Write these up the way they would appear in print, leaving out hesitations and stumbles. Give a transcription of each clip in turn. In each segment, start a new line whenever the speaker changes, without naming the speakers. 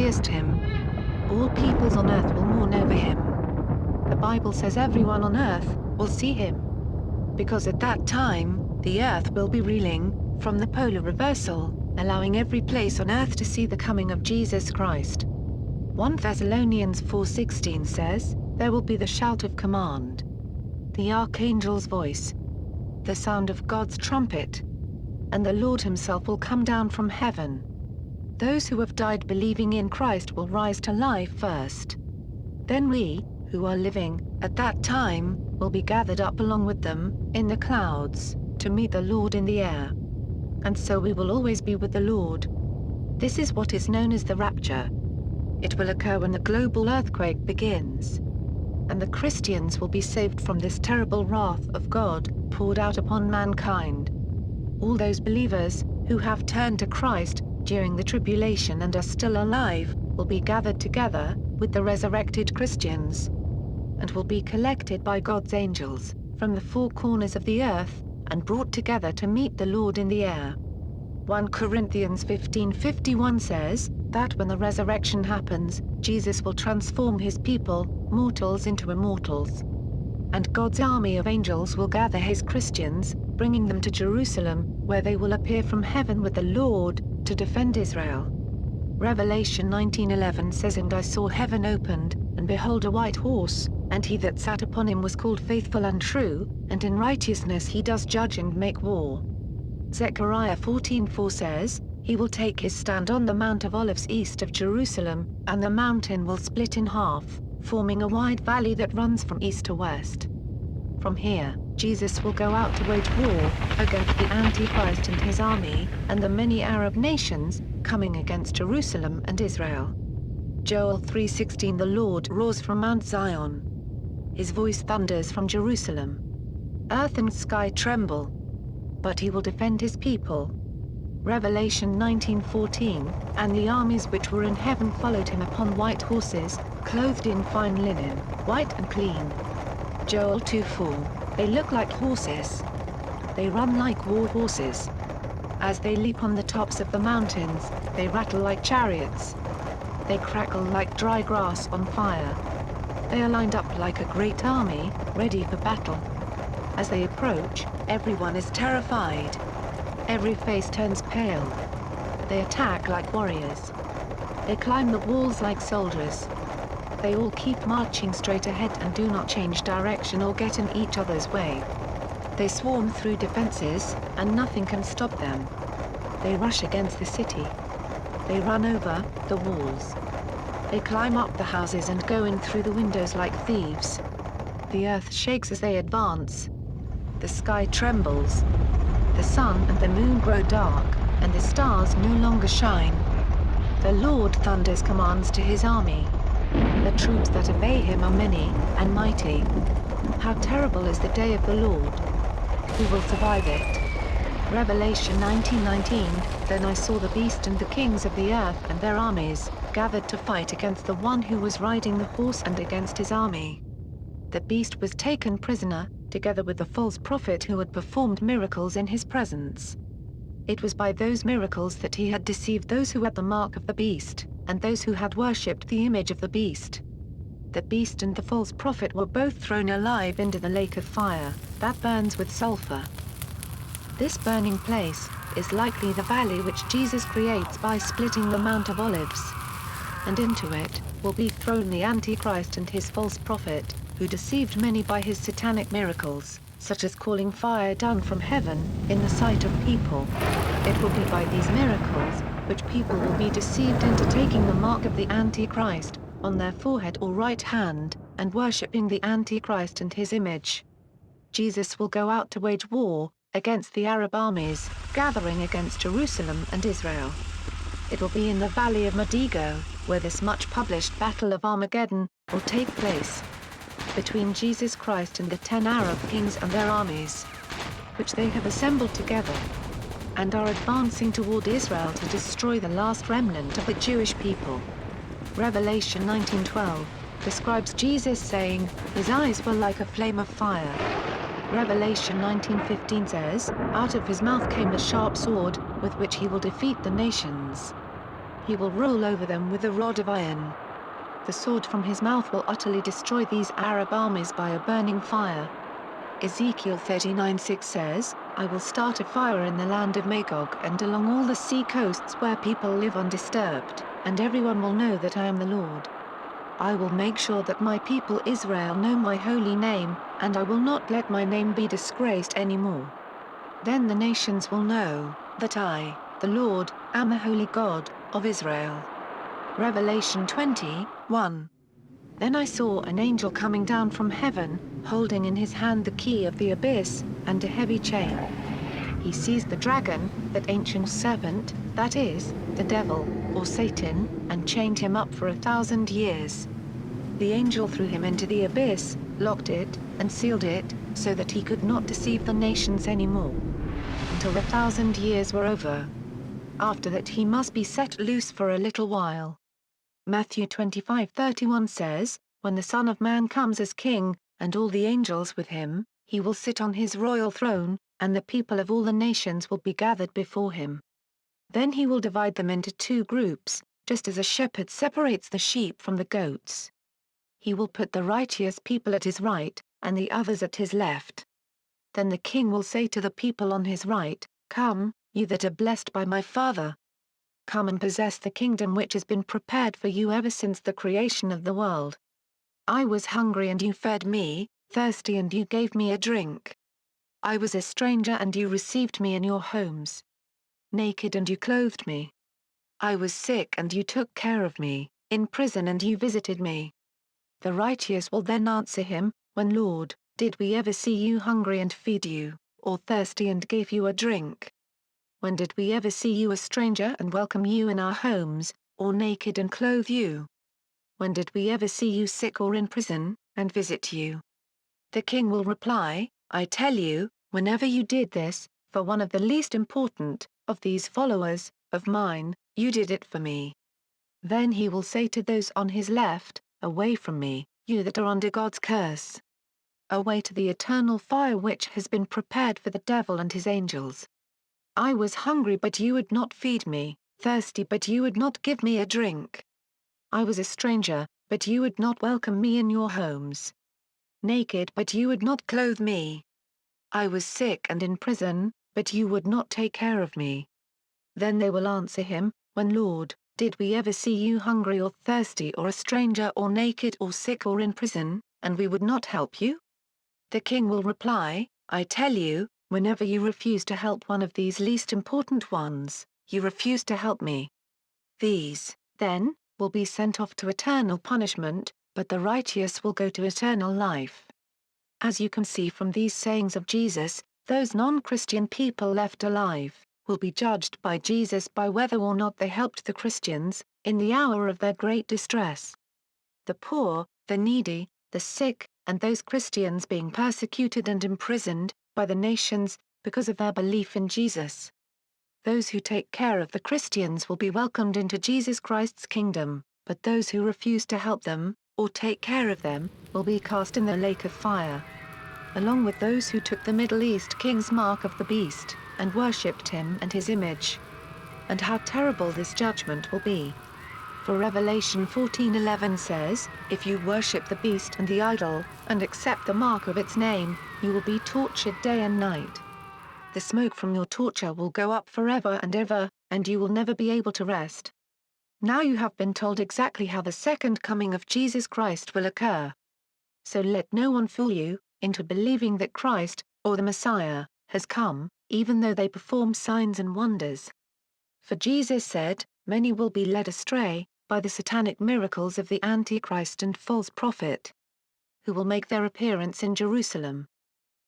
pierced him. All peoples on earth will mourn over him. The Bible says everyone on earth will see him. Because at that time, the earth will be reeling from the polar reversal, allowing every place on earth to see the coming of Jesus Christ. 1 Thessalonians 4:16 says, "There will be the shout of command, the archangel's voice, the sound of God's trumpet, and the Lord himself will come down from heaven. Those who have died believing in Christ will rise to life first. Then we, who are living, at that time, will be gathered up along with them, in the clouds, to meet the Lord in the air. And so we will always be with the Lord." This is what is known as the rapture. It will occur when the global earthquake begins. And the Christians will be saved from this terrible wrath of God, poured out upon mankind. All those believers, who have turned to Christ, during the tribulation and are still alive, will be gathered together, with the resurrected Christians, and will be collected by God's angels, from the four corners of the earth, and brought together to meet the Lord in the air. 1 Corinthians 15:51 says, that when the resurrection happens, Jesus will transform his people, mortals into immortals. And God's army of angels will gather his Christians, bringing them to Jerusalem, where they will appear from heaven with the Lord, to defend Israel. Revelation 19:11 says, "And I saw heaven opened, and behold a white horse, and he that sat upon him was called Faithful and True, and in righteousness he does judge and make war." Zechariah 14:4 says, "He will take his stand on the Mount of Olives east of Jerusalem, and the mountain will split in half, forming a wide valley that runs from east to west." From here, Jesus will go out to wage war against the Antichrist and his army, and the many Arab nations, coming against Jerusalem and Israel. Joel 3:16 The Lord roars from Mount Zion. His voice thunders from Jerusalem. Earth and sky tremble. But he will defend his people. Revelation 19:14, "And the armies which were in heaven followed him upon white horses, clothed in fine linen, white and clean." Joel 2:4, "They look like horses. They run like war horses. As they leap on the tops of the mountains, they rattle like chariots. They crackle like dry grass on fire. They are lined up like a great army, ready for battle. As they approach, everyone is terrified. Every face turns pale. They attack like warriors. They climb the walls like soldiers. They all keep marching straight ahead and do not change direction or get in each other's way. They swarm through defenses, and nothing can stop them. They rush against the city. They run over the walls. They climb up the houses and go in through the windows like thieves. The earth shakes as they advance. The sky trembles. The sun and the moon grow dark, and the stars no longer shine. The Lord thunders commands to his army. The troops that obey him are many and mighty. How terrible is the day of the Lord! Who will survive it? Revelation 19:19, "Then I saw the beast and the kings of the earth and their armies, gathered to fight against the one who was riding the horse and against his army. The beast was taken prisoner, together with the false prophet who had performed miracles in his presence. It was by those miracles that he had deceived those who had the mark of the beast, and those who had worshipped the image of the beast. The beast and the false prophet were both thrown alive into the lake of fire, that burns with sulfur." This burning place is likely the valley which Jesus creates by splitting the Mount of Olives. And into it will be thrown the Antichrist and his false prophet, who deceived many by his satanic miracles, such as calling fire down from heaven, in the sight of people. It will be by these miracles, which people will be deceived into taking the mark of the Antichrist, on their forehead or right hand, and worshipping the Antichrist and his image. Jesus will go out to wage war against the Arab armies, gathering against Jerusalem and Israel. It will be in the valley of Megiddo, where this much-published Battle of Armageddon will take place, between Jesus Christ and the 10 Arab kings and their armies, which they have assembled together, and are advancing toward Israel to destroy the last remnant of the Jewish people. Revelation 19:12 describes Jesus saying, "His eyes were like a flame of fire." Revelation 19:15 says, "Out of his mouth came a sharp sword, with which he will defeat the nations." He will rule over them with a rod of iron. The sword from his mouth will utterly destroy these Arab armies by a burning fire. Ezekiel 39:6 says, I will start a fire in the land of Magog and along all the sea coasts where people live undisturbed, and everyone will know that I am the Lord. I will make sure that my people Israel know my holy name, and I will not let my name be disgraced anymore. Then the nations will know that I, the Lord, am the holy God of Israel. Revelation 20:1. Then I saw an angel coming down from heaven, holding in his hand the key of the abyss, and a heavy chain. He seized the dragon, that ancient serpent, that is, the devil, or Satan, and chained him up for 1,000 years. The angel threw him into the abyss, locked it, and sealed it, so that he could not deceive the nations anymore, until the 1,000 years were over. After that he must be set loose for a little while. Matthew 25:31 says, When the Son of Man comes as King, and all the angels with him, he will sit on his royal throne, and the people of all the nations will be gathered before him. Then he will divide them into two groups, just as a shepherd separates the sheep from the goats. He will put the righteous people at his right, and the others at his left. Then the king will say to the people on his right, Come, you that are blessed by my Father. Come and possess the kingdom which has been prepared for you ever since the creation of the world. I was hungry and you fed me, thirsty and you gave me a drink. I was a stranger and you received me in your homes. Naked and you clothed me. I was sick and you took care of me, in prison and you visited me. The righteous will then answer him, When Lord, did we ever see you hungry and feed you, or thirsty and gave you a drink? When did we ever see you a stranger and welcome you in our homes, or naked and clothe you? When did we ever see you sick or in prison, and visit you? The king will reply, I tell you, whenever you did this, for one of the least important of these followers of mine, you did it for me. Then he will say to those on his left, Away from me, you that are under God's curse. Away to the eternal fire which has been prepared for the devil and his angels. I was hungry but you would not feed me, thirsty but you would not give me a drink. I was a stranger, but you would not welcome me in your homes. Naked but you would not clothe me. I was sick and in prison, but you would not take care of me. Then they will answer him, When Lord, did we ever see you hungry or thirsty or a stranger or naked or sick or in prison, and we would not help you? The king will reply, I tell you, whenever you refuse to help one of these least important ones, you refuse to help me. These, then, will be sent off to eternal punishment, but the righteous will go to eternal life. As you can see from these sayings of Jesus, those non-Christian people left alive, will be judged by Jesus by whether or not they helped the Christians, in the hour of their great distress. The poor, the needy, the sick, and those Christians being persecuted and imprisoned, by the nations, because of their belief in Jesus. Those who take care of the Christians will be welcomed into Jesus Christ's kingdom, but those who refuse to help them, or take care of them, will be cast in the lake of fire. Along with those who took the Middle East king's mark of the beast, and worshipped him and his image. And how terrible this judgment will be. For Revelation 14:11 says, If you worship the beast and the idol, and accept the mark of its name, you will be tortured day and night. The smoke from your torture will go up forever and ever, and you will never be able to rest. Now you have been told exactly how the second coming of Jesus Christ will occur. So let no one fool you, into believing that Christ, or the Messiah, has come, even though they perform signs and wonders. For Jesus said, Many will be led astray, by the satanic miracles of the Antichrist and false prophet, who will make their appearance in Jerusalem.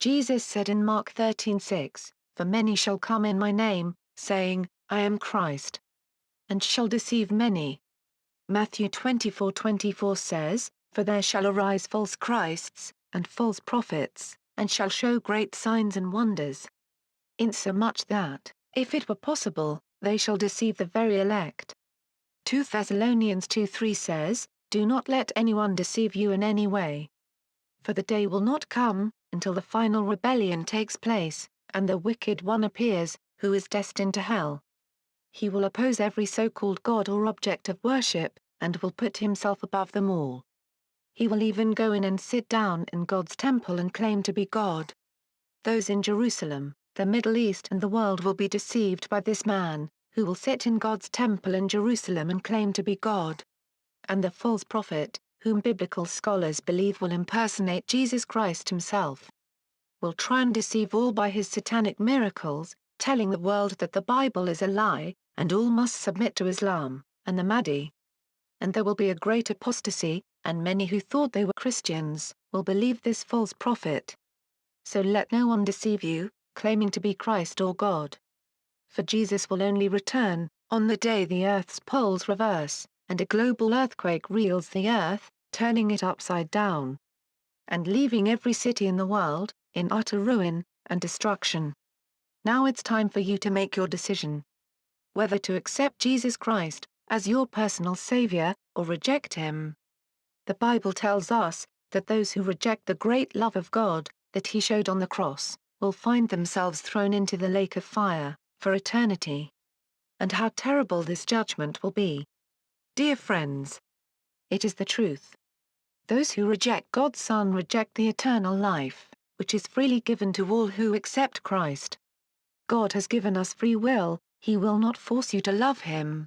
Jesus said in Mark 13:6, For many shall come in my name, saying, I am Christ, and shall deceive many. Matthew 24:24 says, For there shall arise false Christs, and false prophets, and shall show great signs and wonders. Insomuch that, if it were possible, they shall deceive the very elect. 2 Thessalonians 2:3 says, Do not let anyone deceive you in any way. For the day will not come, until the final rebellion takes place, and the wicked one appears, who is destined to hell. He will oppose every so-called God or object of worship, and will put himself above them all. He will even go in and sit down in God's temple and claim to be God. Those in Jerusalem, the Middle East and the world will be deceived by this man, who will sit in God's temple in Jerusalem and claim to be God. And the false prophet, whom biblical scholars believe will impersonate Jesus Christ himself, will try and deceive all by his satanic miracles, telling the world that the Bible is a lie, and all must submit to Islam, and the Mahdi. And there will be a great apostasy, and many who thought they were Christians, will believe this false prophet. So let no one deceive you, claiming to be Christ or God. For Jesus will only return, on the day the earth's poles reverse, and a global earthquake reels the earth, turning it upside down, and leaving every city in the world, in utter ruin, and destruction. Now it's time for you to make your decision. Whether to accept Jesus Christ, as your personal Savior, or reject him. The Bible tells us, that those who reject the great love of God, that he showed on the cross, will find themselves thrown into the lake of fire, for eternity. And how terrible this judgment will be. Dear friends, it is the truth. Those who reject God's Son reject the eternal life, which is freely given to all who accept Christ. God has given us free will, he will not force you to love him.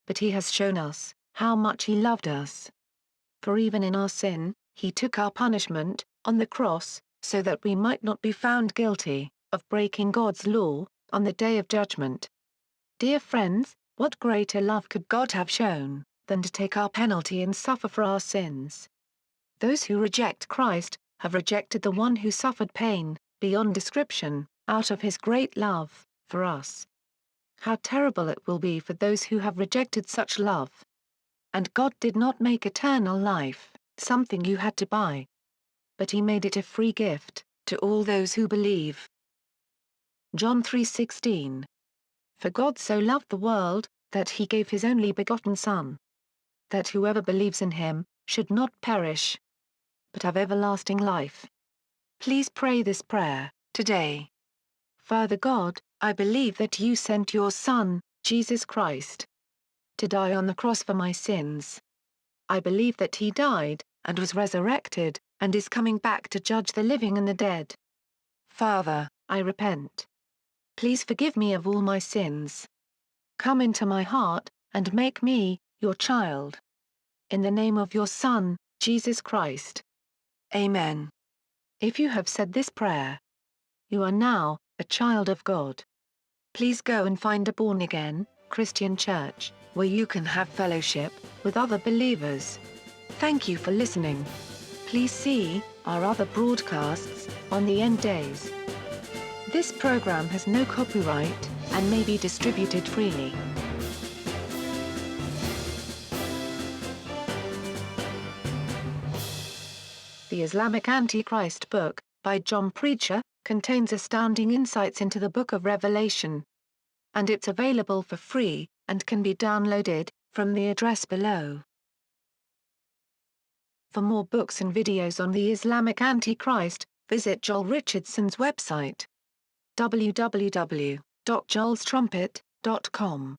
But he has shown us, how much he loved us. For even in our sin, he took our punishment, on the cross, so that we might not be found guilty, of breaking God's law, on the day of judgment. Dear friends, what greater love could God have shown, than to take our penalty and suffer for our sins? Those who reject Christ, have rejected the one who suffered pain, beyond description, out of his great love, for us. How terrible it will be for those who have rejected such love. And God did not make eternal life, something you had to buy. But he made it a free gift, to all those who believe. John 3:16. For God so loved the world, that he gave his only begotten Son. That whoever believes in him, should not perish, but have everlasting life. Please pray this prayer, today. Father God, I believe that you sent your Son, Jesus Christ, to die on the cross for my sins. I believe that he died, and was resurrected, and is coming back to judge the living and the dead. Father, I repent. Please forgive me of all my sins. Come into my heart, and make me, your child. In the name of your Son, Jesus Christ. Amen. If you have said this prayer, you are now a child of God. Please go and find a born-again, Christian church, where you can have fellowship with other believers. Thank you for listening. Please see our other broadcasts on the end days. This program has no copyright and may be distributed freely. The Islamic Antichrist book, by John Preacher, contains astounding insights into the Book of Revelation. And it's available for free, and can be downloaded, from the address below. For more books and videos on the Islamic Antichrist, visit Joel Richardson's website. www.joelstrumpet.com